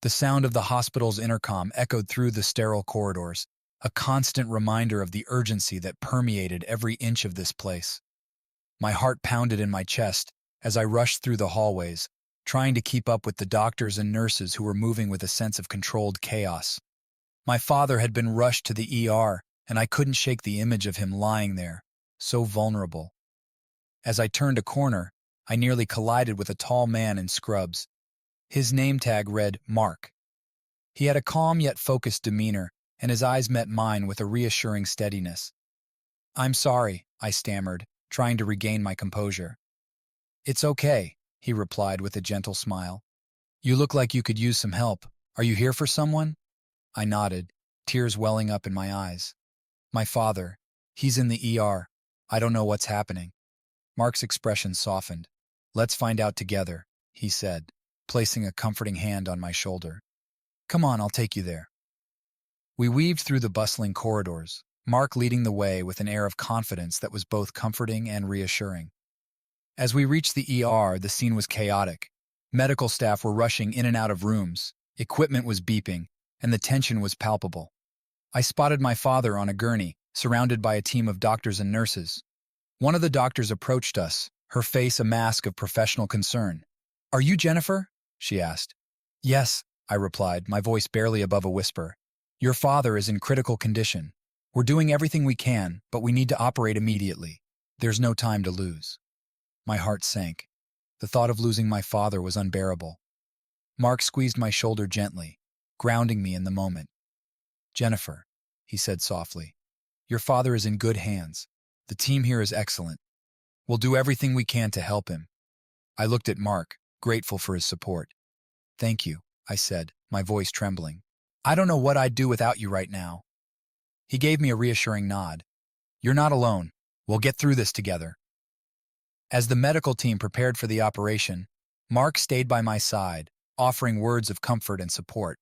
The sound of the hospital's intercom echoed through the sterile corridors, a constant reminder of the urgency that permeated every inch of this place. My heart pounded in my chest as I rushed through the hallways, trying to keep up with the doctors and nurses who were moving with a sense of controlled chaos. My father had been rushed to the ER, and I couldn't shake the image of him lying there, so vulnerable. As I turned a corner, I nearly collided with a tall man in scrubs. His name tag read Mark. He had a calm yet focused demeanor, and his eyes met mine with a reassuring steadiness. "I'm sorry," I stammered, trying to regain my composure. "It's okay," he replied with a gentle smile. "You look like you could use some help. Are you here for someone?" I nodded, tears welling up in my eyes. "My father. He's in the ER. I don't know what's happening." Mark's expression softened. "Let's find out together," he said, placing a comforting hand on my shoulder. "Come on, I'll take you there." We weaved through the bustling corridors, Mark leading the way with an air of confidence that was both comforting and reassuring. As we reached the ER, the scene was chaotic. Medical staff were rushing in and out of rooms, equipment was beeping, and the tension was palpable. I spotted my father on a gurney, surrounded by a team of doctors and nurses. One of the doctors approached us, her face a mask of professional concern. "Are you Jennifer?" she asked. "Yes," I replied, my voice barely above a whisper. "Your father is in critical condition. We're doing everything we can, but we need to operate immediately. There's no time to lose." My heart sank. The thought of losing my father was unbearable. Mark squeezed my shoulder gently, grounding me in the moment. "Jennifer," he said softly, "your father is in good hands. The team here is excellent. We'll do everything we can to help him." I looked at Mark, grateful for his support. "Thank you," I said, my voice trembling. "I don't know what I'd do without you right now." He gave me a reassuring nod. "You're not alone. We'll get through this together." As the medical team prepared for the operation, Mark stayed by my side, offering words of comfort and support.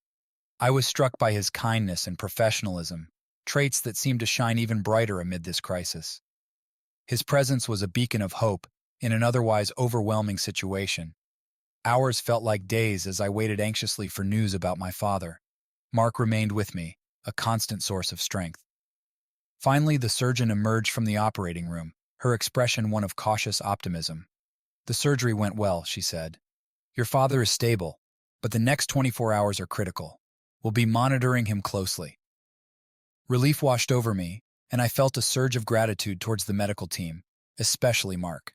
I was struck by his kindness and professionalism, traits that seemed to shine even brighter amid this crisis. His presence was a beacon of hope in an otherwise overwhelming situation. Hours felt like days as I waited anxiously for news about my father. Mark remained with me, a constant source of strength. Finally, the surgeon emerged from the operating room, her expression one of cautious optimism. "The surgery went well," she said. "Your father is stable, but the next 24 hours are critical. We'll be monitoring him closely." Relief washed over me, and I felt a surge of gratitude towards the medical team, especially Mark.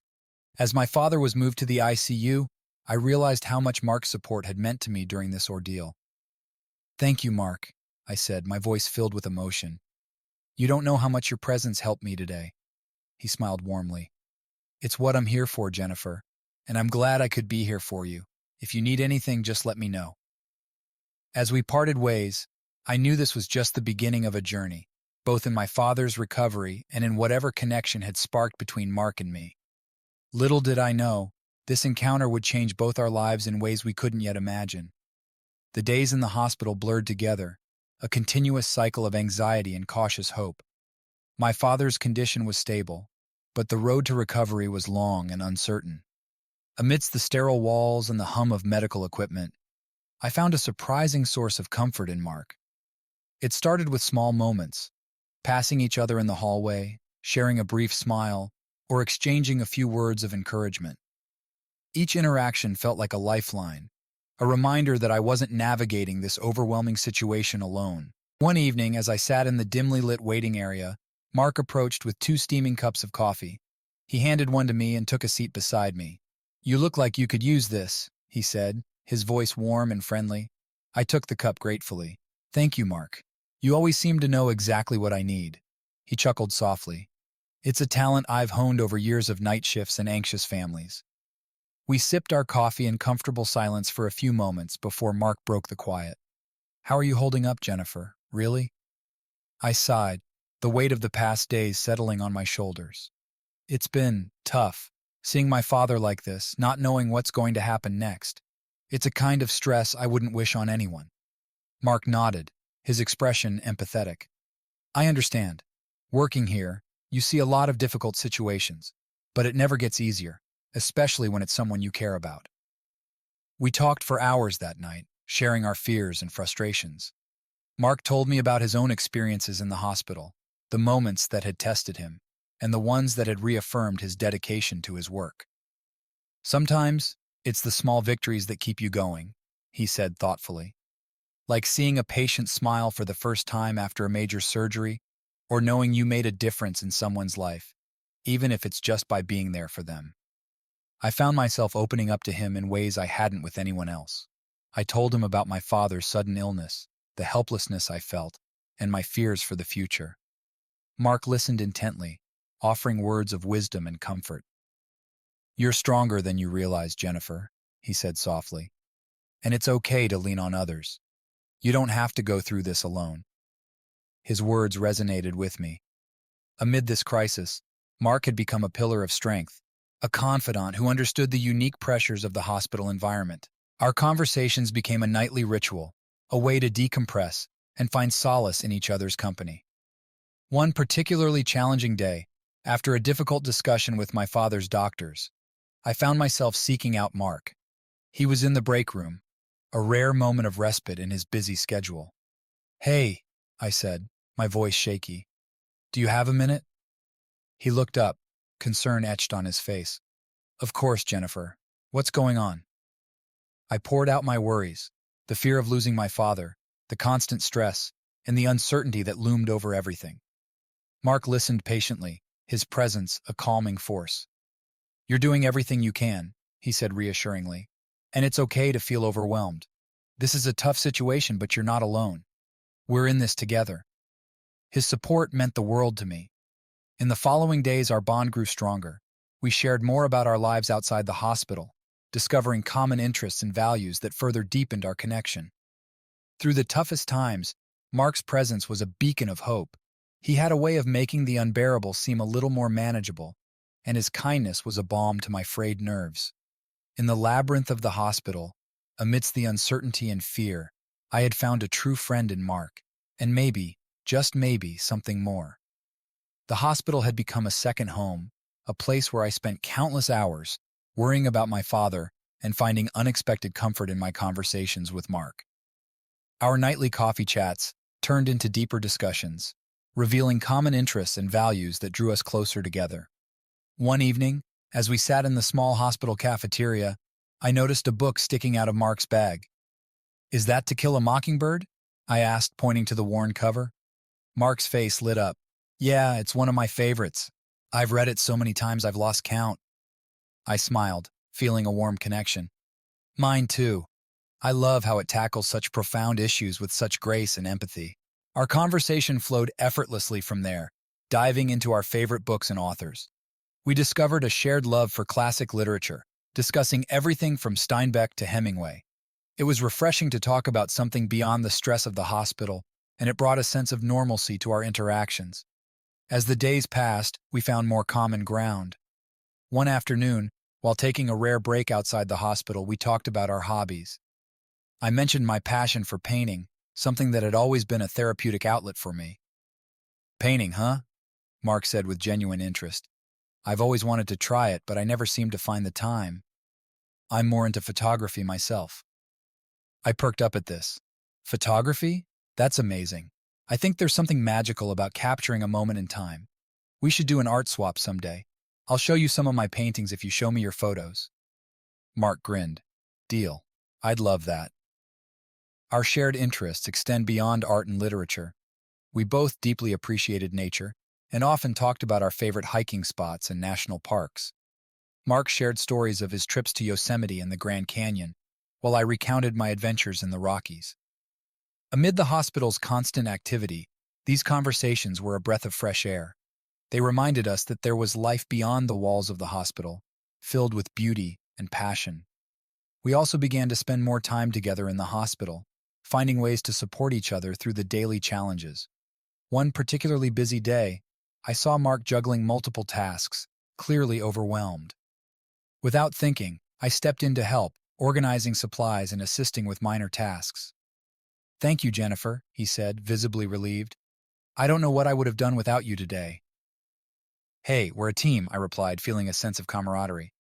As my father was moved to the ICU, I realized how much Mark's support had meant to me during this ordeal. "Thank you, Mark," I said, my voice filled with emotion. "You don't know how much your presence helped me today." He smiled warmly. "It's what I'm here for, Jennifer, and I'm glad I could be here for you. If you need anything, just let me know." As we parted ways, I knew this was just the beginning of a journey, both in my father's recovery and in whatever connection had sparked between Mark and me. Little did I know, this encounter would change both our lives in ways we couldn't yet imagine. The days in the hospital blurred together, a continuous cycle of anxiety and cautious hope. My father's condition was stable, but the road to recovery was long and uncertain. Amidst the sterile walls and the hum of medical equipment, I found a surprising source of comfort in Mark. It started with small moments, passing each other in the hallway, sharing a brief smile, or exchanging a few words of encouragement. Each interaction felt like a lifeline, a reminder that I wasn't navigating this overwhelming situation alone. One evening, as I sat in the dimly lit waiting area, Mark approached with 2 steaming cups of coffee. He handed one to me and took a seat beside me. "You look like you could use this," he said, his voice warm and friendly. I took the cup gratefully. "Thank you, Mark. You always seem to know exactly what I need." He chuckled softly. "It's a talent I've honed over years of night shifts and anxious families." We sipped our coffee in comfortable silence for a few moments before Mark broke the quiet. "How are you holding up, Jennifer? Really?" I sighed, the weight of the past days settling on my shoulders. "It's been tough, seeing my father like this, not knowing what's going to happen next. It's a kind of stress I wouldn't wish on anyone." Mark nodded, his expression empathetic. "I understand. Working here, you see a lot of difficult situations, but it never gets easier, especially when it's someone you care about." We talked for hours that night, sharing our fears and frustrations. Mark told me about his own experiences in the hospital, the moments that had tested him, and the ones that had reaffirmed his dedication to his work. Sometimes, it's the small victories that keep you going, he said thoughtfully. Like seeing a patient smile for the first time after a major surgery, or knowing you made a difference in someone's life, even if it's just by being there for them. I found myself opening up to him in ways I hadn't with anyone else. I told him about my father's sudden illness, the helplessness I felt, and my fears for the future. Mark listened intently, offering words of wisdom and comfort. "You're stronger than you realize, Jennifer," he said softly. "And it's okay to lean on others. You don't have to go through this alone." His words resonated with me. Amid this crisis, Mark had become a pillar of strength, a confidant who understood the unique pressures of the hospital environment. Our conversations became a nightly ritual, a way to decompress and find solace in each other's company. One particularly challenging day, after a difficult discussion with my father's doctors, I found myself seeking out Mark. He was in the break room, a rare moment of respite in his busy schedule. "Hey," I said, my voice shaky. "Do you have a minute?" He looked up, concern etched on his face. "Of course, Jennifer. What's going on?" I poured out my worries, the fear of losing my father, the constant stress, and the uncertainty that loomed over everything. Mark listened patiently, his presence a calming force. "You're doing everything you can," he said reassuringly, "and it's okay to feel overwhelmed. This is a tough situation, but you're not alone. We're in this together." His support meant the world to me. In the following days, our bond grew stronger. We shared more about our lives outside the hospital, discovering common interests and values that further deepened our connection. Through the toughest times, Mark's presence was a beacon of hope. He had a way of making the unbearable seem a little more manageable, and his kindness was a balm to my frayed nerves. In the labyrinth of the hospital, amidst the uncertainty and fear, I had found a true friend in Mark, and maybe, just maybe, something more. The hospital had become a second home, a place where I spent countless hours worrying about my father and finding unexpected comfort in my conversations with Mark. Our nightly coffee chats turned into deeper discussions, revealing common interests and values that drew us closer together. One evening, as we sat in the small hospital cafeteria, I noticed a book sticking out of Mark's bag. "Is that To Kill a Mockingbird?" I asked, pointing to the worn cover. Mark's face lit up. "Yeah, it's one of my favorites. I've read it so many times I've lost count." I smiled, feeling a warm connection. "Mine too. I love how it tackles such profound issues with such grace and empathy." Our conversation flowed effortlessly from there, diving into our favorite books and authors. We discovered a shared love for classic literature, discussing everything from Steinbeck to Hemingway. It was refreshing to talk about something beyond the stress of the hospital, and it brought a sense of normalcy to our interactions. As the days passed, we found more common ground. One afternoon, while taking a rare break outside the hospital, we talked about our hobbies. I mentioned my passion for painting, something that had always been a therapeutic outlet for me. "Painting, huh?" Mark said with genuine interest. "I've always wanted to try it, but I never seemed to find the time. I'm more into photography myself." I perked up at this. "Photography? That's amazing. I think there's something magical about capturing a moment in time. We should do an art swap someday. I'll show you some of my paintings if you show me your photos." Mark grinned. "Deal. I'd love that." Our shared interests extend beyond art and literature. We both deeply appreciated nature and often talked about our favorite hiking spots and national parks. Mark shared stories of his trips to Yosemite and the Grand Canyon, while I recounted my adventures in the Rockies. Amid the hospital's constant activity, these conversations were a breath of fresh air. They reminded us that there was life beyond the walls of the hospital, filled with beauty and passion. We also began to spend more time together in the hospital, finding ways to support each other through the daily challenges. One particularly busy day, I saw Mark juggling multiple tasks, clearly overwhelmed. Without thinking, I stepped in to help, organizing supplies and assisting with minor tasks. "Thank you, Jennifer," he said, visibly relieved. "I don't know what I would have done without you today." "Hey, we're a team," I replied, feeling a sense of camaraderie.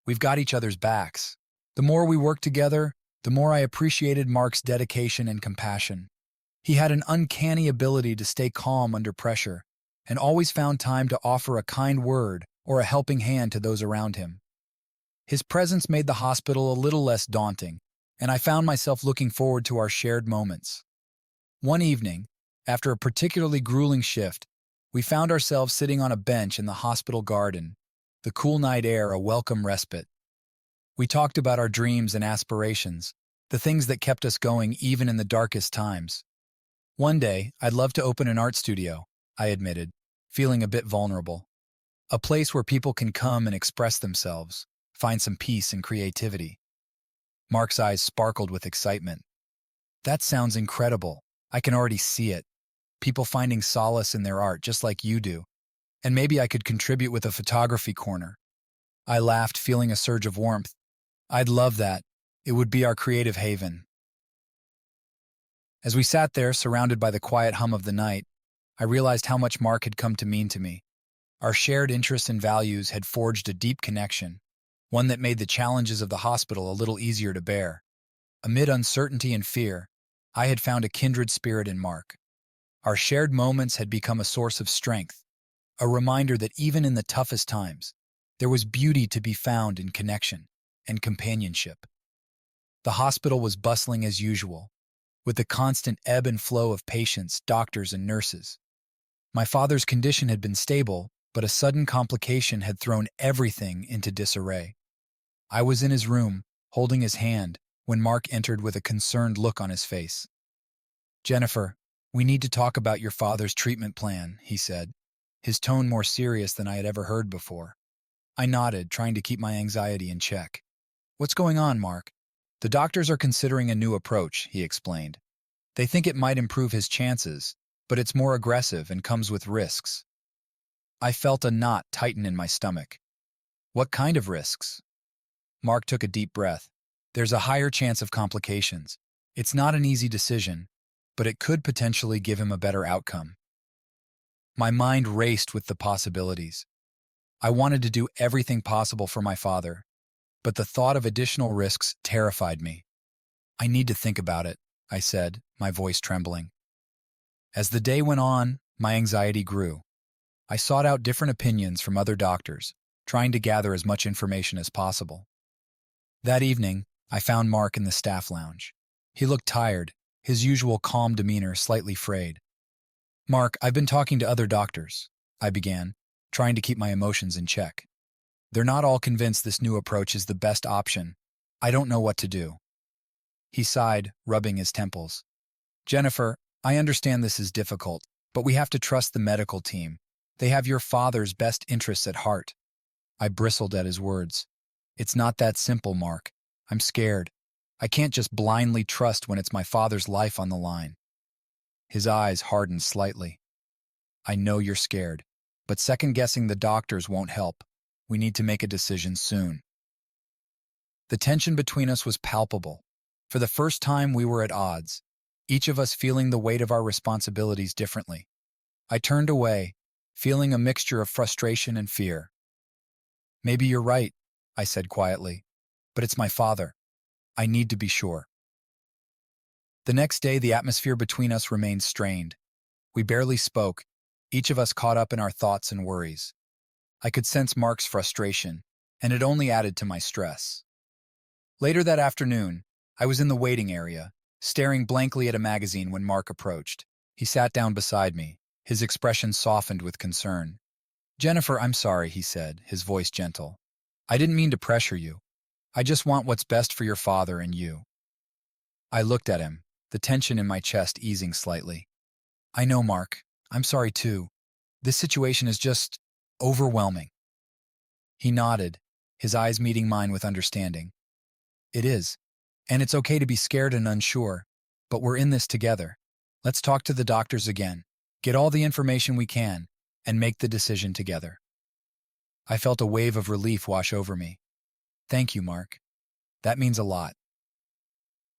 "We've got each other's backs. The more we work together, the more I appreciated Mark's dedication and compassion. He had an uncanny ability to stay calm under pressure and always found time to offer a kind word or a helping hand to those around him. His presence made the hospital a little less daunting, and I found myself looking forward to our shared moments. One evening, after a particularly grueling shift, we found ourselves sitting on a bench in the hospital garden, the cool night air a welcome respite. We talked about our dreams and aspirations, the things that kept us going even in the darkest times. One day, I'd love to open an art studio, I admitted, feeling a bit vulnerable. A place where people can come and express themselves, find some peace and creativity. Mark's eyes sparkled with excitement. That sounds incredible. I can already see it. People finding solace in their art just like you do. And maybe I could contribute with a photography corner. I laughed, feeling a surge of warmth. I'd love that. It would be our creative haven. As we sat there, surrounded by the quiet hum of the night, I realized how much Mark had come to mean to me. Our shared interests and values had forged a deep connection, one that made the challenges of the hospital a little easier to bear. Amid uncertainty and fear, I had found a kindred spirit in Mark. Our shared moments had become a source of strength, a reminder that even in the toughest times, there was beauty to be found in connection and companionship. The hospital was bustling as usual, with the constant ebb and flow of patients, doctors, and nurses. My father's condition had been stable, but a sudden complication had thrown everything into disarray. I was in his room, holding his hand, when Mark entered with a concerned look on his face. "Jennifer, we need to talk about your father's treatment plan," he said, his tone more serious than I had ever heard before. I nodded, trying to keep my anxiety in check. "What's going on, Mark?" "The doctors are considering a new approach," he explained. "They think it might improve his chances, but it's more aggressive and comes with risks." I felt a knot tighten in my stomach. "What kind of risks?" Mark took a deep breath. "There's a higher chance of complications. It's not an easy decision, but it could potentially give him a better outcome." My mind raced with the possibilities. I wanted to do everything possible for my father, but the thought of additional risks terrified me. "I need to think about it," I said, my voice trembling. As the day went on, my anxiety grew. I sought out different opinions from other doctors, trying to gather as much information as possible. That evening, I found Mark in the staff lounge. He looked tired, his usual calm demeanor slightly frayed. "Mark, I've been talking to other doctors," I began, trying to keep my emotions in check. "They're not all convinced this new approach is the best option. I don't know what to do." He sighed, rubbing his temples. "Jennifer, I understand this is difficult, but we have to trust the medical team. They have your father's best interests at heart." I bristled at his words. "It's not that simple, Mark. I'm scared. I can't just blindly trust when it's my father's life on the line." His eyes hardened slightly. "I know you're scared, but second-guessing the doctors won't help. We need to make a decision soon." The tension between us was palpable. For the first time, we were at odds, each of us feeling the weight of our responsibilities differently. I turned away, feeling a mixture of frustration and fear. "Maybe you're right," I said quietly, "but it's my father. I need to be sure." The next day, the atmosphere between us remained strained. We barely spoke, each of us caught up in our thoughts and worries. I could sense Mark's frustration, and it only added to my stress. Later that afternoon, I was in the waiting area, staring blankly at a magazine when Mark approached. He sat down beside me, his expression softened with concern. "Jennifer, I'm sorry," he said, his voice gentle. "I didn't mean to pressure you. I just want what's best for your father and you." I looked at him, the tension in my chest easing slightly. "I know, Mark. I'm sorry too. This situation is just overwhelming." He nodded, his eyes meeting mine with understanding. "It is. And it's okay to be scared and unsure, but we're in this together. Let's talk to the doctors again, get all the information we can, and make the decision together." I felt a wave of relief wash over me. "Thank you, Mark. That means a lot."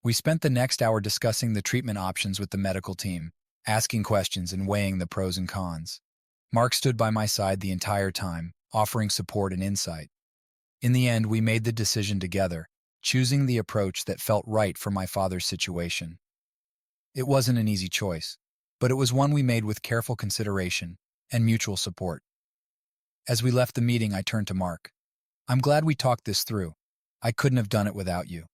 We spent the next hour discussing the treatment options with the medical team, asking questions and weighing the pros and cons. Mark stood by my side the entire time, offering support and insight. In the end, we made the decision together, choosing the approach that felt right for my father's situation. It wasn't an easy choice, but it was one we made with careful consideration and mutual support. As we left the meeting, I turned to Mark. "I'm glad we talked this through. I couldn't have done it without you."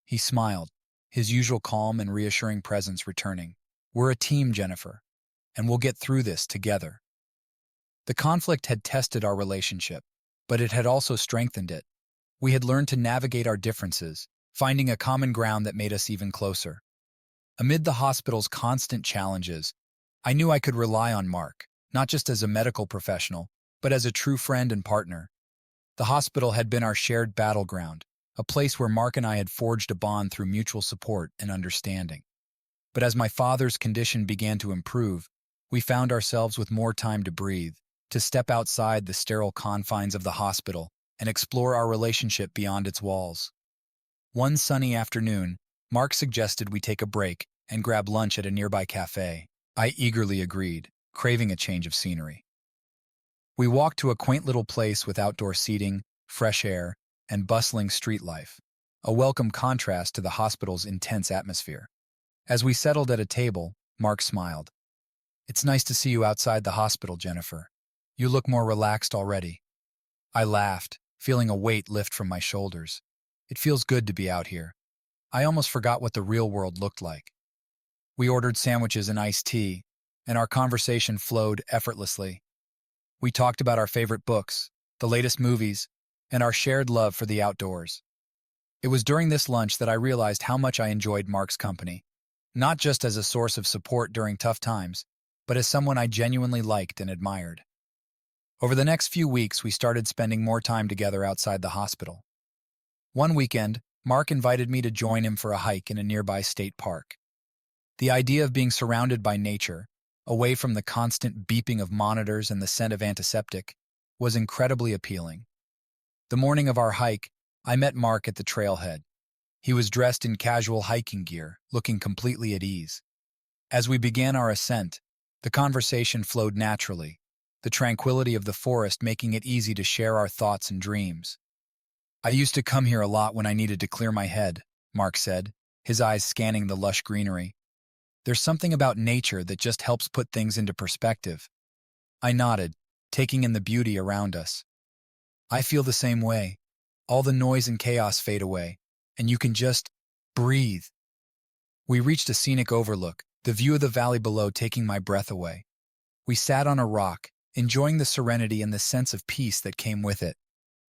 He smiled, his usual calm and reassuring presence returning. "We're a team, Jennifer, and we'll get through this together." The conflict had tested our relationship, but it had also strengthened it. We had learned to navigate our differences, finding a common ground that made us even closer. Amid the hospital's constant challenges, I knew I could rely on Mark, not just as a medical professional, but as a true friend and partner. The hospital had been our shared battleground, a place where Mark and I had forged a bond through mutual support and understanding. But as my father's condition began to improve, we found ourselves with more time to breathe, to step outside the sterile confines of the hospital and explore our relationship beyond its walls. One sunny afternoon, Mark suggested we take a break and grab lunch at a nearby cafe. I eagerly agreed, craving a change of scenery. We walked to a quaint little place with outdoor seating, fresh air, and bustling street life, a welcome contrast to the hospital's intense atmosphere. As we settled at a table, Mark smiled. "It's nice to see you outside the hospital, Jennifer. You look more relaxed already." I laughed, feeling a weight lift from my shoulders. It feels good to be out here. I almost forgot what the real world looked like. We ordered sandwiches and iced tea, and our conversation flowed effortlessly. We talked about our favorite books, the latest movies, and our shared love for the outdoors. It was during this lunch that I realized how much I enjoyed Mark's company, not just as a source of support during tough times, but as someone I genuinely liked and admired. Over the next few weeks, we started spending more time together outside the hospital. One weekend, Mark invited me to join him for a hike in a nearby state park. The idea of being surrounded by nature, away from the constant beeping of monitors and the scent of antiseptic, was incredibly appealing. The morning of our hike, I met Mark at the trailhead. He was dressed in casual hiking gear, looking completely at ease. As we began our ascent, the conversation flowed naturally, the tranquility of the forest making it easy to share our thoughts and dreams. "I used to come here a lot when I needed to clear my head," Mark said, his eyes scanning the lush greenery. "There's something about nature that just helps put things into perspective." I nodded, taking in the beauty around us. "I feel the same way. All the noise and chaos fade away, and you can just breathe." We reached a scenic overlook, the view of the valley below taking my breath away. We sat on a rock, enjoying the serenity and the sense of peace that came with it.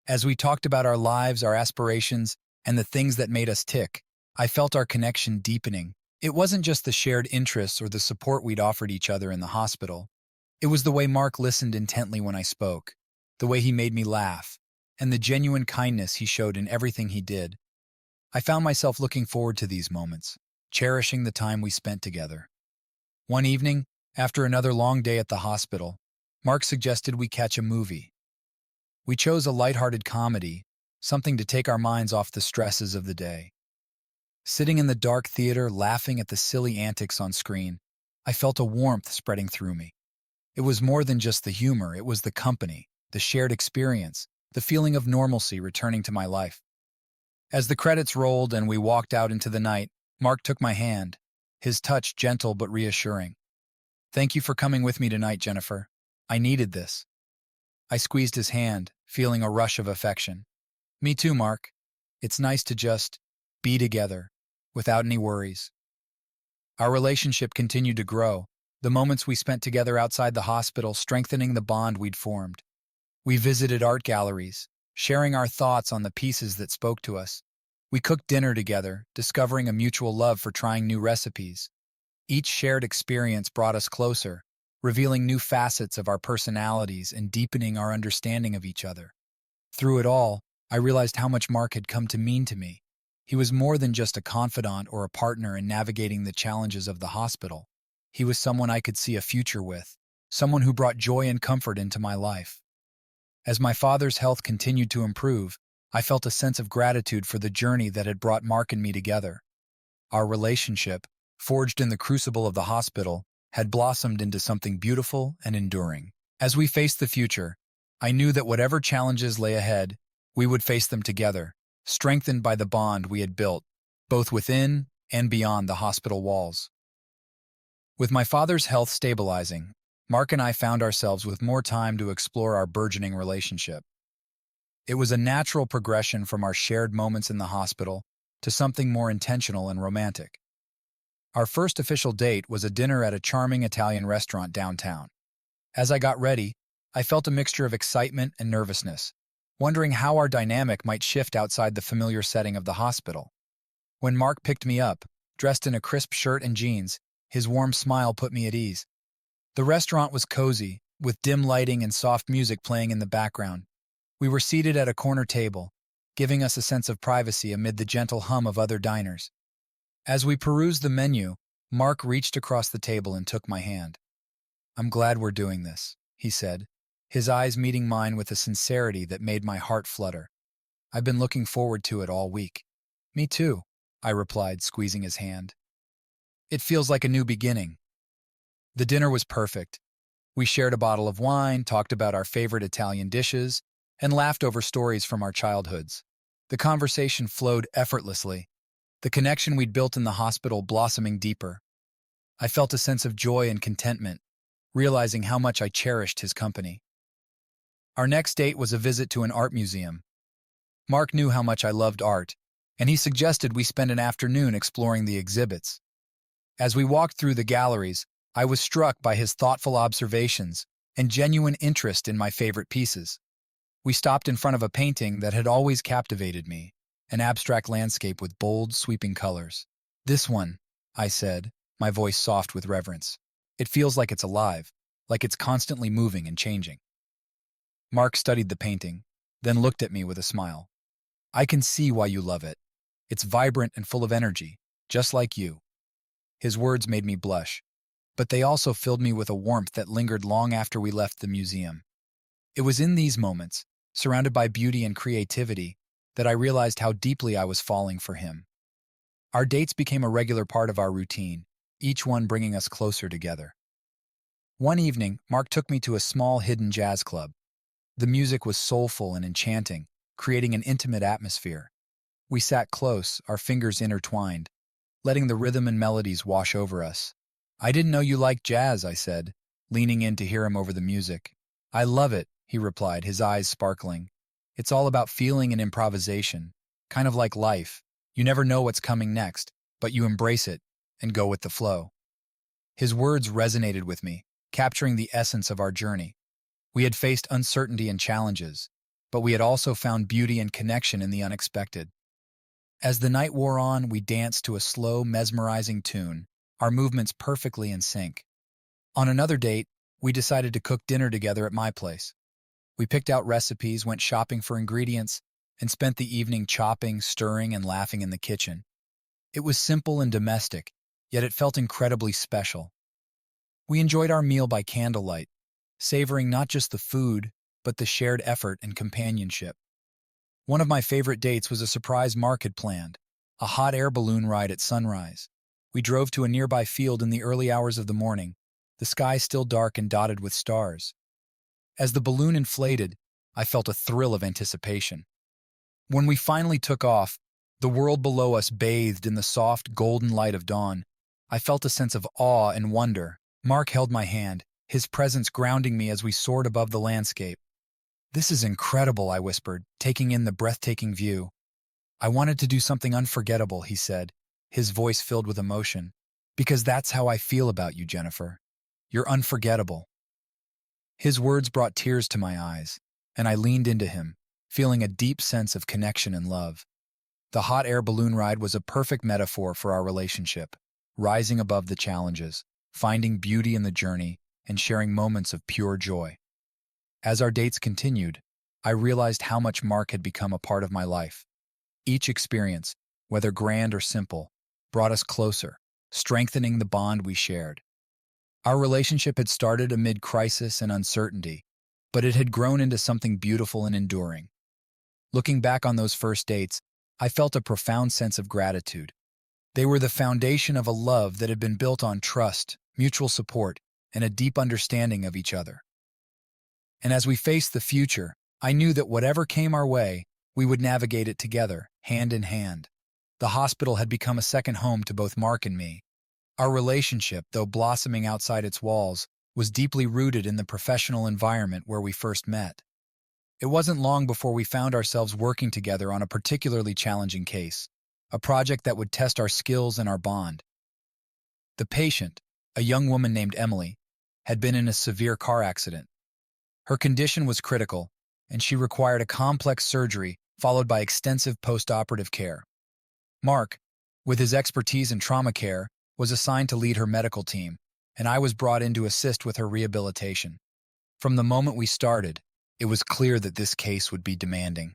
As we talked about our lives, our aspirations, and the things that made us tick, I felt our connection deepening. It wasn't just the shared interests or the support we'd offered each other in the hospital. It was the way Mark listened intently when I spoke, the way he made me laugh, and the genuine kindness he showed in everything he did. I found myself looking forward to these moments, cherishing the time we spent together. One evening, after another long day at the hospital, Mark suggested we catch a movie. We chose a lighthearted comedy, something to take our minds off the stresses of the day. Sitting in the dark theater, laughing at the silly antics on screen, I felt a warmth spreading through me. It was more than just the humor, it was the company, the shared experience, the feeling of normalcy returning to my life. As the credits rolled and we walked out into the night, Mark took my hand, his touch gentle but reassuring. "Thank you for coming with me tonight, Jennifer. I needed this." I squeezed his hand, feeling a rush of affection. "Me too, Mark. It's nice to just be together, without any worries." Our relationship continued to grow, the moments we spent together outside the hospital strengthening the bond we'd formed. We visited art galleries, sharing our thoughts on the pieces that spoke to us. We cooked dinner together, discovering a mutual love for trying new recipes. Each shared experience brought us closer, revealing new facets of our personalities and deepening our understanding of each other. Through it all, I realized how much Mark had come to mean to me. He was more than just a confidant or a partner in navigating the challenges of the hospital. He was someone I could see a future with, someone who brought joy and comfort into my life. As my father's health continued to improve, I felt a sense of gratitude for the journey that had brought Mark and me together. Our relationship, forged in the crucible of the hospital, had blossomed into something beautiful and enduring. As we faced the future, I knew that whatever challenges lay ahead, we would face them together, strengthened by the bond we had built, both within and beyond the hospital walls. With my father's health stabilizing, Mark and I found ourselves with more time to explore our burgeoning relationship. It was a natural progression from our shared moments in the hospital to something more intentional and romantic. Our first official date was a dinner at a charming Italian restaurant downtown. As I got ready, I felt a mixture of excitement and nervousness, wondering how our dynamic might shift outside the familiar setting of the hospital. When Mark picked me up, dressed in a crisp shirt and jeans, his warm smile put me at ease. The restaurant was cozy, with dim lighting and soft music playing in the background. We were seated at a corner table, giving us a sense of privacy amid the gentle hum of other diners. As we perused the menu, Mark reached across the table and took my hand. "I'm glad we're doing this," he said, his eyes meeting mine with a sincerity that made my heart flutter. "I've been looking forward to it all week." "Me too," I replied, squeezing his hand. "It feels like a new beginning." The dinner was perfect. We shared a bottle of wine, talked about our favorite Italian dishes, and laughed over stories from our childhoods. The conversation flowed effortlessly, the connection we'd built in the hospital blossoming deeper. I felt a sense of joy and contentment, realizing how much I cherished his company. Our next date was a visit to an art museum. Mark knew how much I loved art, and he suggested we spend an afternoon exploring the exhibits. As we walked through the galleries, I was struck by his thoughtful observations and genuine interest in my favorite pieces. We stopped in front of a painting that had always captivated me, an abstract landscape with bold, sweeping colors. "This one," I said, my voice soft with reverence. "It feels like it's alive, like it's constantly moving and changing." Mark studied the painting, then looked at me with a smile. "I can see why you love it. It's vibrant and full of energy, just like you." His words made me blush, but they also filled me with a warmth that lingered long after we left the museum. It was in these moments, surrounded by beauty and creativity, that I realized how deeply I was falling for him. Our dates became a regular part of our routine, each one bringing us closer together. One evening, Mark took me to a small hidden jazz club. The music was soulful and enchanting, creating an intimate atmosphere. We sat close, our fingers intertwined, letting the rhythm and melodies wash over us. "I didn't know you liked jazz," I said, leaning in to hear him over the music. "I love it," he replied, his eyes sparkling. "It's all about feeling and improvisation, kind of like life. You never know what's coming next, but you embrace it and go with the flow." His words resonated with me, capturing the essence of our journey. We had faced uncertainty and challenges, but we had also found beauty and connection in the unexpected. As the night wore on, we danced to a slow, mesmerizing tune, our movements perfectly in sync. On another date, we decided to cook dinner together at my place. We picked out recipes, went shopping for ingredients, and spent the evening chopping, stirring, and laughing in the kitchen. It was simple and domestic, yet it felt incredibly special. We enjoyed our meal by candlelight, savoring not just the food, but the shared effort and companionship. One of my favorite dates was a surprise Mark had planned, a hot air balloon ride at sunrise. We drove to a nearby field in the early hours of the morning, the sky still dark and dotted with stars. As the balloon inflated, I felt a thrill of anticipation. When we finally took off, the world below us bathed in the soft, golden light of dawn. I felt a sense of awe and wonder. Mark held my hand, his presence grounding me as we soared above the landscape. "This is incredible," I whispered, taking in the breathtaking view. "I wanted to do something unforgettable," he said, his voice filled with emotion. "Because that's how I feel about you, Jennifer. You're unforgettable." His words brought tears to my eyes, and I leaned into him, feeling a deep sense of connection and love. The hot air balloon ride was a perfect metaphor for our relationship, rising above the challenges, finding beauty in the journey, and sharing moments of pure joy. As our dates continued, I realized how much Mark had become a part of my life. Each experience, whether grand or simple, brought us closer, strengthening the bond we shared. Our relationship had started amid crisis and uncertainty, but it had grown into something beautiful and enduring. Looking back on those first dates, I felt a profound sense of gratitude. They were the foundation of a love that had been built on trust, mutual support, and a deep understanding of each other. And as we faced the future, I knew that whatever came our way, we would navigate it together, hand in hand. The hospital had become a second home to both Mark and me. Our relationship, though blossoming outside its walls, was deeply rooted in the professional environment where we first met. It wasn't long before we found ourselves working together on a particularly challenging case, a project that would test our skills and our bond. The patient, a young woman named Emily, had been in a severe car accident. Her condition was critical, and she required a complex surgery followed by extensive post-operative care. Mark, with his expertise in trauma care, was assigned to lead her medical team, and I was brought in to assist with her rehabilitation. From the moment we started, it was clear that this case would be demanding.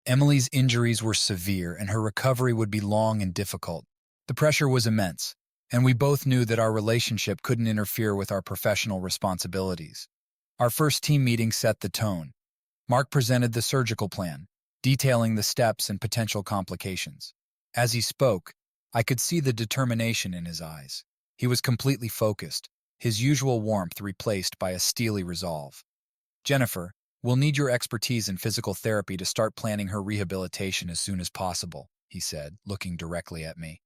Emily's injuries were severe, and her recovery would be long and difficult. The pressure was immense, and we both knew that our relationship couldn't interfere with our professional responsibilities. Our first team meeting set the tone. Mark presented the surgical plan, detailing the steps and potential complications. As he spoke, I could see the determination in his eyes. He was completely focused, his usual warmth replaced by a steely resolve. "Jennifer, we'll need your expertise in physical therapy to start planning her rehabilitation as soon as possible," he said, looking directly at me.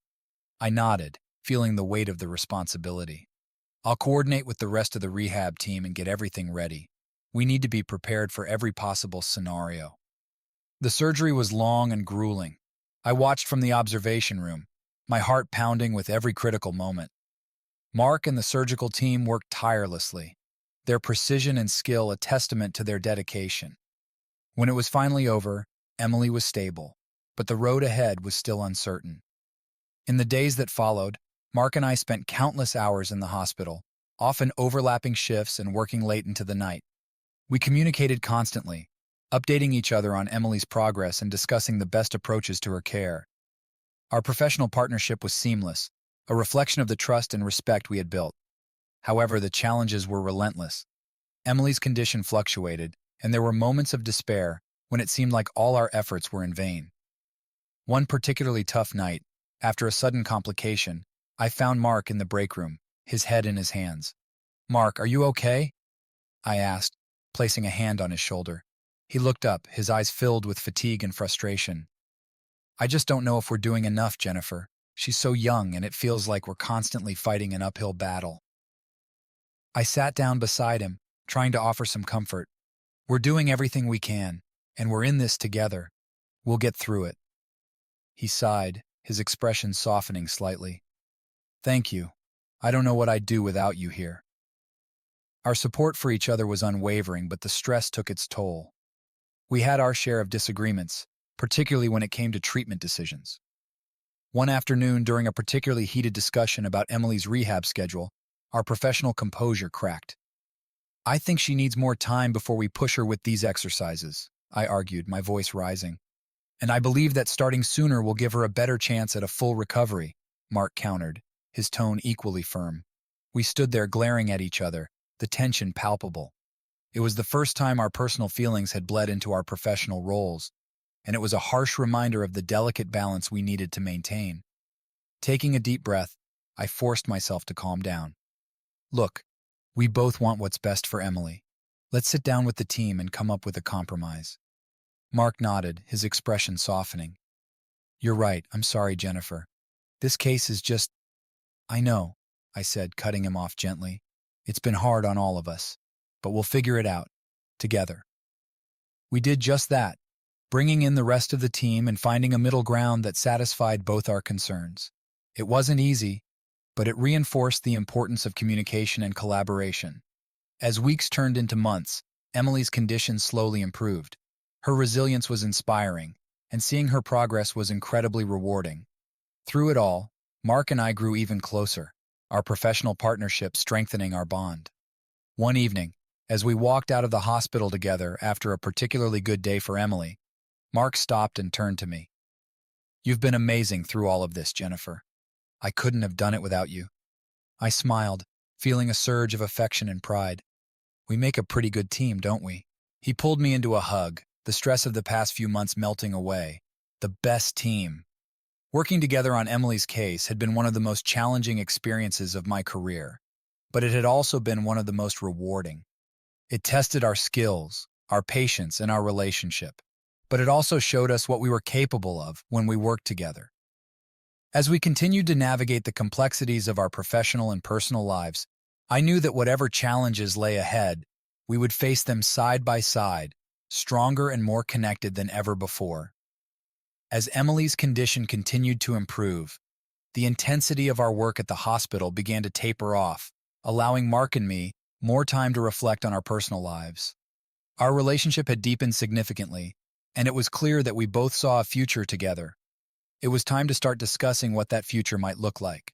I nodded, feeling the weight of the responsibility. "I'll coordinate with the rest of the rehab team and get everything ready. We need to be prepared for every possible scenario." The surgery was long and grueling. I watched from the observation room, my heart pounding with every critical moment. Mark and the surgical team worked tirelessly, their precision and skill a testament to their dedication. When it was finally over, Emily was stable, but the road ahead was still uncertain. In the days that followed, Mark and I spent countless hours in the hospital, often overlapping shifts and working late into the night. We communicated constantly, updating each other on Emily's progress and discussing the best approaches to her care. Our professional partnership was seamless, a reflection of the trust and respect we had built. However, the challenges were relentless. Emily's condition fluctuated, and there were moments of despair when it seemed like all our efforts were in vain. One particularly tough night, after a sudden complication, I found Mark in the break room, his head in his hands. "Mark, are you okay?" I asked, placing a hand on his shoulder. He looked up, his eyes filled with fatigue and frustration. "I just don't know if we're doing enough, Jennifer. She's so young, and it feels like we're constantly fighting an uphill battle." I sat down beside him, trying to offer some comfort. "We're doing everything we can, and we're in this together. We'll get through it." He sighed, his expression softening slightly. "Thank you. I don't know what I'd do without you here." Our support for each other was unwavering, but the stress took its toll. We had our share of disagreements, particularly when it came to treatment decisions. One afternoon, during a particularly heated discussion about Emily's rehab schedule, our professional composure cracked. "I think she needs more time before we push her with these exercises," I argued, my voice rising. "And I believe that starting sooner will give her a better chance at a full recovery," Mark countered, his tone equally firm. We stood there glaring at each other, the tension palpable. It was the first time our personal feelings had bled into our professional roles, and it was a harsh reminder of the delicate balance we needed to maintain. Taking a deep breath, I forced myself to calm down. "Look, we both want what's best for Emily. Let's sit down with the team and come up with a compromise." Mark nodded, his expression softening. "You're right. I'm sorry, Jennifer. This case is just—" "I know," I said, cutting him off gently. "It's been hard on all of us, but we'll figure it out, together." We did just that, bringing in the rest of the team and finding a middle ground that satisfied both our concerns. It wasn't easy, but it reinforced the importance of communication and collaboration. As weeks turned into months, Emily's condition slowly improved. Her resilience was inspiring, and seeing her progress was incredibly rewarding. Through it all, Mark and I grew even closer, our professional partnership strengthening our bond. One evening, as we walked out of the hospital together after a particularly good day for Emily, Mark stopped and turned to me. "You've been amazing through all of this, Jennifer. I couldn't have done it without you." I smiled, feeling a surge of affection and pride. "We make a pretty good team, don't we?" He pulled me into a hug, the stress of the past few months melting away. The best team. Working together on Emily's case had been one of the most challenging experiences of my career, but it had also been one of the most rewarding. It tested our skills, our patience, and our relationship. but it also showed us what we were capable of when we worked together. As we continued to navigate the complexities of our professional and personal lives, I knew that whatever challenges lay ahead, we would face them side by side, stronger and more connected than ever before. As Emily's condition continued to improve, the intensity of our work at the hospital began to taper off, allowing Mark and me more time to reflect on our personal lives. Our relationship had deepened significantly, and it was clear that we both saw a future together. It was time to start discussing what that future might look like.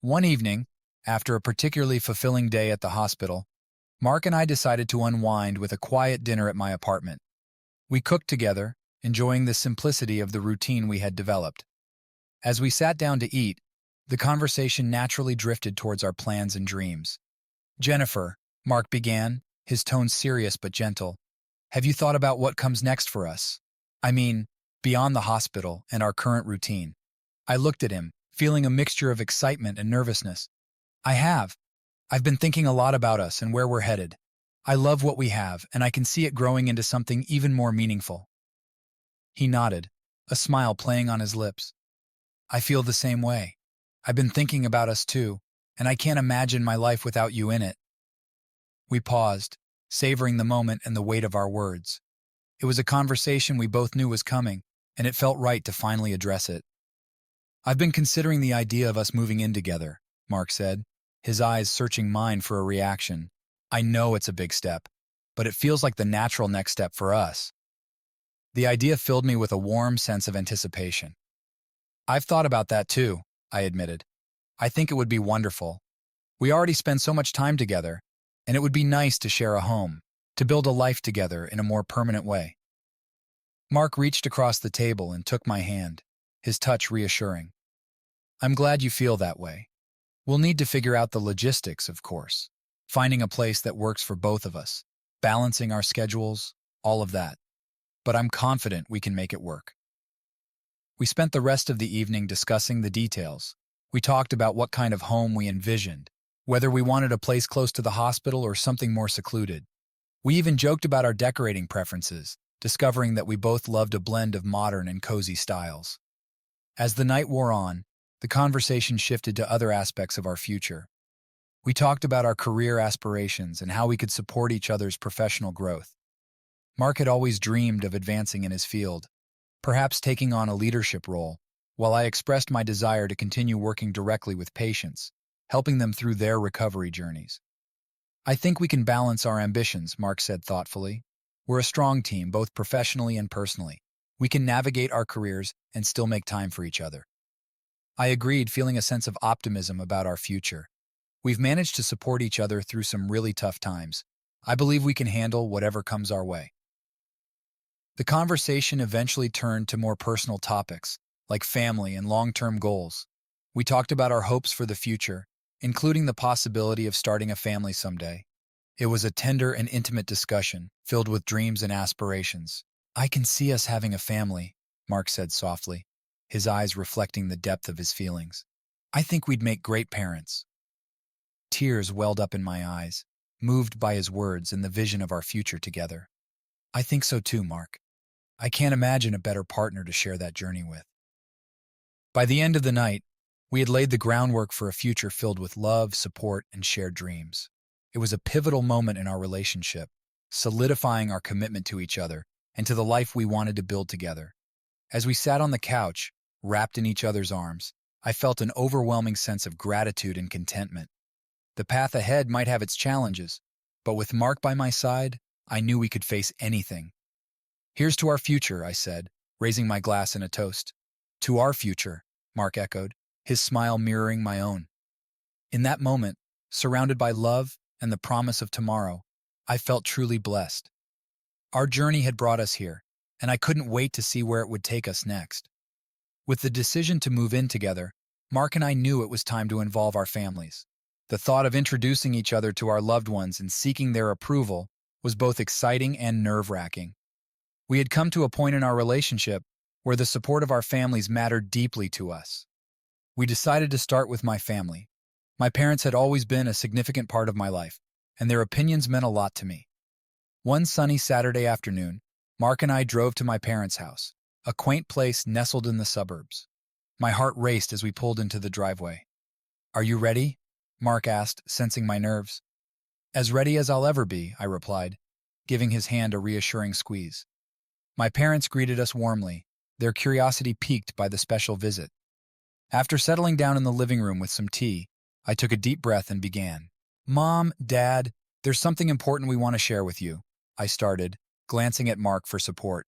One evening, after a particularly fulfilling day at the hospital, Mark and I decided to unwind with a quiet dinner at my apartment. We cooked together, enjoying the simplicity of the routine we had developed. As we sat down to eat, the conversation naturally drifted towards our plans and dreams. "Jennifer," Mark began, his tone serious but gentle, "have you thought about what comes next for us? I mean, beyond the hospital and our current routine." I looked at him, feeling a mixture of excitement and nervousness. "I have. I've been thinking a lot about us and where we're headed. I love what we have, and I can see it growing into something even more meaningful." He nodded, a smile playing on his lips. "I feel the same way. I've been thinking about us too, and I can't imagine my life without you in it." We paused, savoring the moment and the weight of our words. It was a conversation we both knew was coming, and it felt right to finally address it. "I've been considering the idea of us moving in together," Mark said, his eyes searching mine for a reaction. "I know it's a big step, but it feels like the natural next step for us." The idea filled me with a warm sense of anticipation. "I've thought about that too," I admitted. "I think it would be wonderful. We already spend so much time together, and it would be nice to share a home, to build a life together in a more permanent way." Mark reached across the table and took my hand, his touch reassuring. "I'm glad you feel that way. We'll need to figure out the logistics, of course, finding a place that works for both of us, balancing our schedules, all of that. But I'm confident we can make it work." We spent the rest of the evening discussing the details. We talked about what kind of home we envisioned, whether we wanted a place close to the hospital or something more secluded. We even joked about our decorating preferences, discovering that we both loved a blend of modern and cozy styles. As the night wore on, the conversation shifted to other aspects of our future. We talked about our career aspirations and how we could support each other's professional growth. Mark had always dreamed of advancing in his field, perhaps taking on a leadership role, while I expressed my desire to continue working directly with patients, helping them through their recovery journeys. "I think we can balance our ambitions," Mark said thoughtfully. "We're a strong team, both professionally and personally. We can navigate our careers and still make time for each other." I agreed, feeling a sense of optimism about our future. We've managed to support each other through some really tough times. I believe we can handle whatever comes our way. The conversation eventually turned to more personal topics, like family and long-term goals. We talked about our hopes for the future, including the possibility of starting a family someday. It was a tender and intimate discussion, filled with dreams and aspirations. "I can see us having a family," Mark said softly, his eyes reflecting the depth of his feelings. "I think we'd make great parents." Tears welled up in my eyes, moved by his words and the vision of our future together. "I think so too, Mark. I can't imagine a better partner to share that journey with." By the end of the night, we had laid the groundwork for a future filled with love, support, and shared dreams. It was a pivotal moment in our relationship, solidifying our commitment to each other and to the life we wanted to build together. As we sat on the couch, wrapped in each other's arms, I felt an overwhelming sense of gratitude and contentment. The path ahead might have its challenges, but with Mark by my side, I knew we could face anything. "Here's to our future," I said, raising my glass in a toast. "To our future," Mark echoed, his smile mirroring my own. In that moment, surrounded by love and the promise of tomorrow, I felt truly blessed. Our journey had brought us here, and I couldn't wait to see where it would take us next. With the decision to move in together, Mark and I knew it was time to involve our families. The thought of introducing each other to our loved ones and seeking their approval was both exciting and nerve-wracking. We had come to a point in our relationship where the support of our families mattered deeply to us. We decided to start with my family. My parents had always been a significant part of my life, and their opinions meant a lot to me. One sunny Saturday afternoon, Mark and I drove to my parents' house, a quaint place nestled in the suburbs. My heart raced as we pulled into the driveway. "Are you ready?" Mark asked, sensing my nerves. "As ready as I'll ever be," I replied, giving his hand a reassuring squeeze. My parents greeted us warmly, their curiosity piqued by the special visit. After settling down in the living room with some tea, I took a deep breath and began. "Mom, Dad, there's something important we want to share with you," I started, glancing at Mark for support.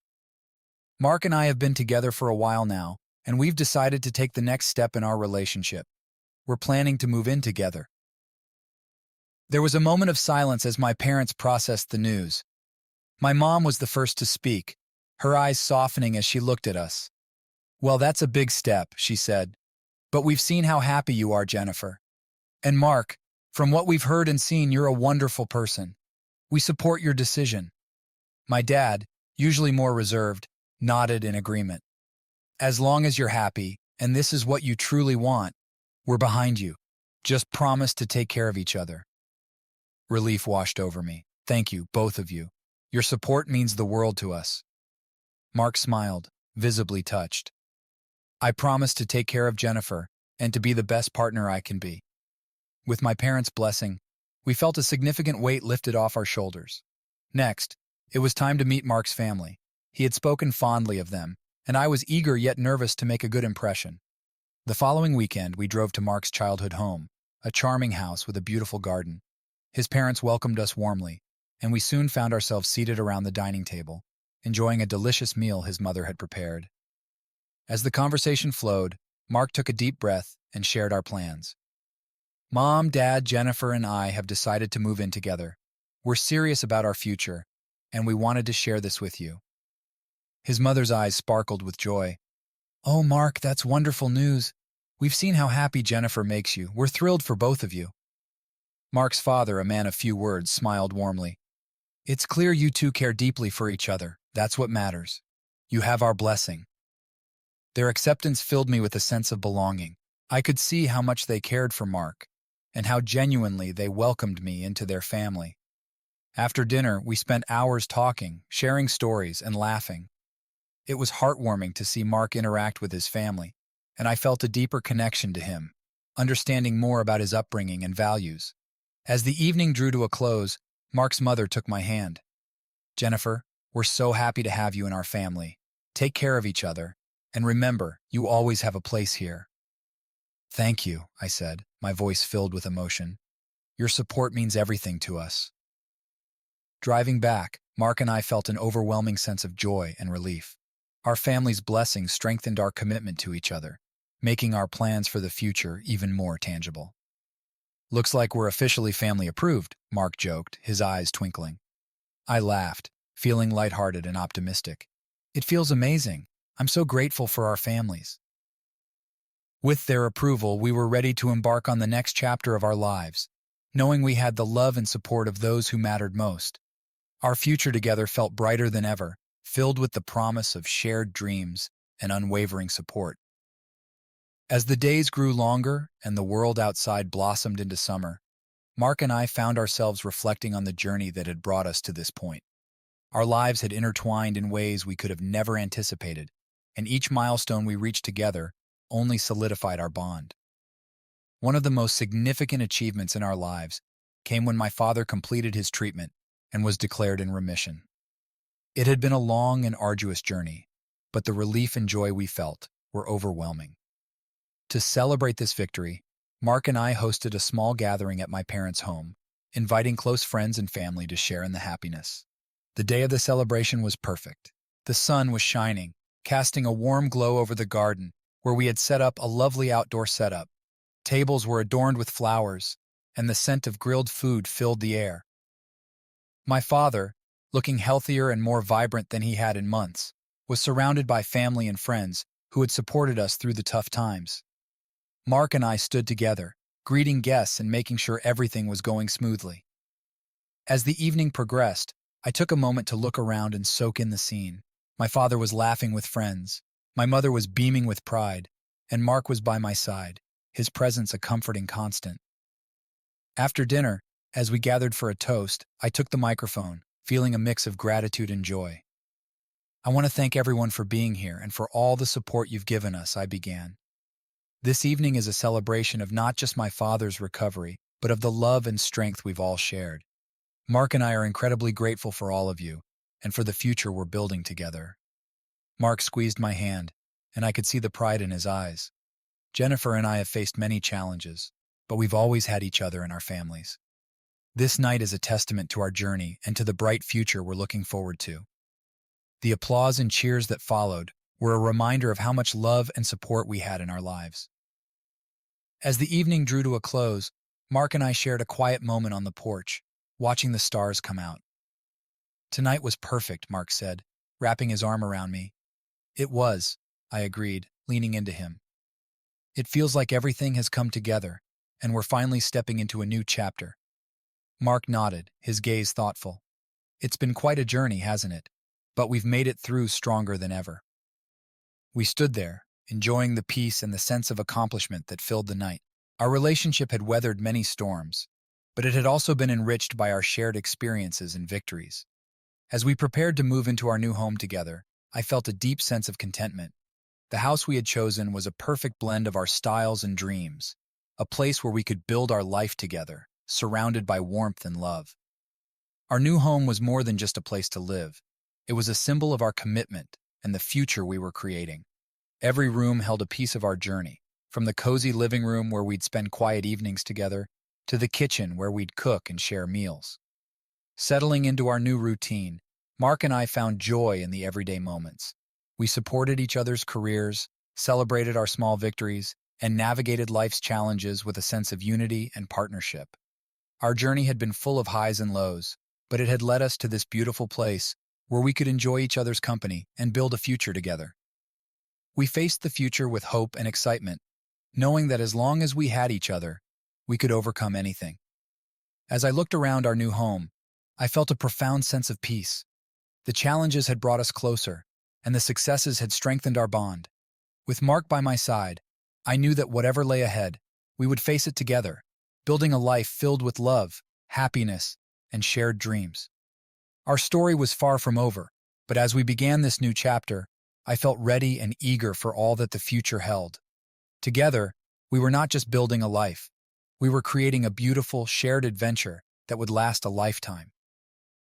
"Mark and I have been together for a while now, and we've decided to take the next step in our relationship. We're planning to move in together." There was a moment of silence as my parents processed the news. My mom was the first to speak, her eyes softening as she looked at us. "Well, that's a big step," she said. "But we've seen how happy you are, Jennifer. And Mark, from what we've heard and seen, you're a wonderful person. We support your decision." My dad, usually more reserved, nodded in agreement. "As long as you're happy, and this is what you truly want, we're behind you. Just promise to take care of each other." Relief washed over me. "Thank you, both of you. Your support means the world to us." Mark smiled, visibly touched. "I promise to take care of Jennifer and to be the best partner I can be." With my parents' blessing, we felt a significant weight lifted off our shoulders. Next, it was time to meet Mark's family. He had spoken fondly of them, and I was eager yet nervous to make a good impression. The following weekend, we drove to Mark's childhood home, a charming house with a beautiful garden. His parents welcomed us warmly, and we soon found ourselves seated around the dining table, enjoying a delicious meal his mother had prepared. As the conversation flowed, Mark took a deep breath and shared our plans. "Mom, Dad, Jennifer, and I have decided to move in together. We're serious about our future, and we wanted to share this with you." His mother's eyes sparkled with joy. "Oh, Mark, that's wonderful news. We've seen how happy Jennifer makes you. We're thrilled for both of you." Mark's father, a man of few words, smiled warmly. "It's clear you two care deeply for each other. That's what matters. You have our blessing." Their acceptance filled me with a sense of belonging. I could see how much they cared for Mark, and how genuinely they welcomed me into their family. After dinner, we spent hours talking, sharing stories, and laughing. It was heartwarming to see Mark interact with his family, and I felt a deeper connection to him, understanding more about his upbringing and values. As the evening drew to a close, Mark's mother took my hand. "Jennifer, we're so happy to have you in our family. Take care of each other, and remember, you always have a place here." "Thank you," I said, my voice filled with emotion. "Your support means everything to us." Driving back, Mark and I felt an overwhelming sense of joy and relief. Our family's blessings strengthened our commitment to each other, making our plans for the future even more tangible. "Looks like we're officially family approved," Mark joked, his eyes twinkling. I laughed, feeling lighthearted and optimistic. "It feels amazing. I'm so grateful for our families." With their approval, we were ready to embark on the next chapter of our lives, knowing we had the love and support of those who mattered most. Our future together felt brighter than ever, filled with the promise of shared dreams and unwavering support. As the days grew longer and the world outside blossomed into summer, Mark and I found ourselves reflecting on the journey that had brought us to this point. Our lives had intertwined in ways we could have never anticipated, and each milestone we reached together only solidified our bond. One of the most significant achievements in our lives came when my father completed his treatment and was declared in remission. It had been a long and arduous journey, but the relief and joy we felt were overwhelming. To celebrate this victory, Mark and I hosted a small gathering at my parents' home, inviting close friends and family to share in the happiness. The day of the celebration was perfect. The sun was shining, casting a warm glow over the garden, where we had set up a lovely outdoor setup. Tables were adorned with flowers, and the scent of grilled food filled the air. My father, looking healthier and more vibrant than he had in months, was surrounded by family and friends who had supported us through the tough times. Mark and I stood together, greeting guests and making sure everything was going smoothly. As the evening progressed, I took a moment to look around and soak in the scene. My father was laughing with friends, my mother was beaming with pride, and Mark was by my side, his presence a comforting constant. After dinner, as we gathered for a toast, I took the microphone, feeling a mix of gratitude and joy. I want to thank everyone for being here and for all the support you've given us, I began. This evening is a celebration of not just my father's recovery, but of the love and strength we've all shared. Mark and I are incredibly grateful for all of you and for the future we're building together. Mark squeezed my hand, and I could see the pride in his eyes. Jennifer and I have faced many challenges, but we've always had each other in our families. This night is a testament to our journey and to the bright future we're looking forward to. The applause and cheers that followed were a reminder of how much love and support we had in our lives. As the evening drew to a close, Mark and I shared a quiet moment on the porch, watching the stars come out. Tonight was perfect, Mark said, wrapping his arm around me. It was, I agreed, leaning into him. It feels like everything has come together, and we're finally stepping into a new chapter. Mark nodded, his gaze thoughtful. It's been quite a journey, hasn't it? But we've made it through stronger than ever. We stood there, enjoying the peace and the sense of accomplishment that filled the night. Our relationship had weathered many storms, but it had also been enriched by our shared experiences and victories. As we prepared to move into our new home together, I felt a deep sense of contentment. The house we had chosen was a perfect blend of our styles and dreams, a place where we could build our life together, surrounded by warmth and love. Our new home was more than just a place to live. It was a symbol of our commitment and the future we were creating. Every room held a piece of our journey, from the cozy living room where we'd spend quiet evenings together, to the kitchen where we'd cook and share meals. Settling into our new routine, Mark and I found joy in the everyday moments. We supported each other's careers, celebrated our small victories, and navigated life's challenges with a sense of unity and partnership. Our journey had been full of highs and lows, but it had led us to this beautiful place where we could enjoy each other's company and build a future together. We faced the future with hope and excitement, knowing that as long as we had each other, we could overcome anything. As I looked around our new home, I felt a profound sense of peace. The challenges had brought us closer, and the successes had strengthened our bond. With Mark by my side, I knew that whatever lay ahead, we would face it together, building a life filled with love, happiness, and shared dreams. Our story was far from over, but as we began this new chapter, I felt ready and eager for all that the future held. Together, we were not just building a life. We were creating a beautiful, shared adventure that would last a lifetime.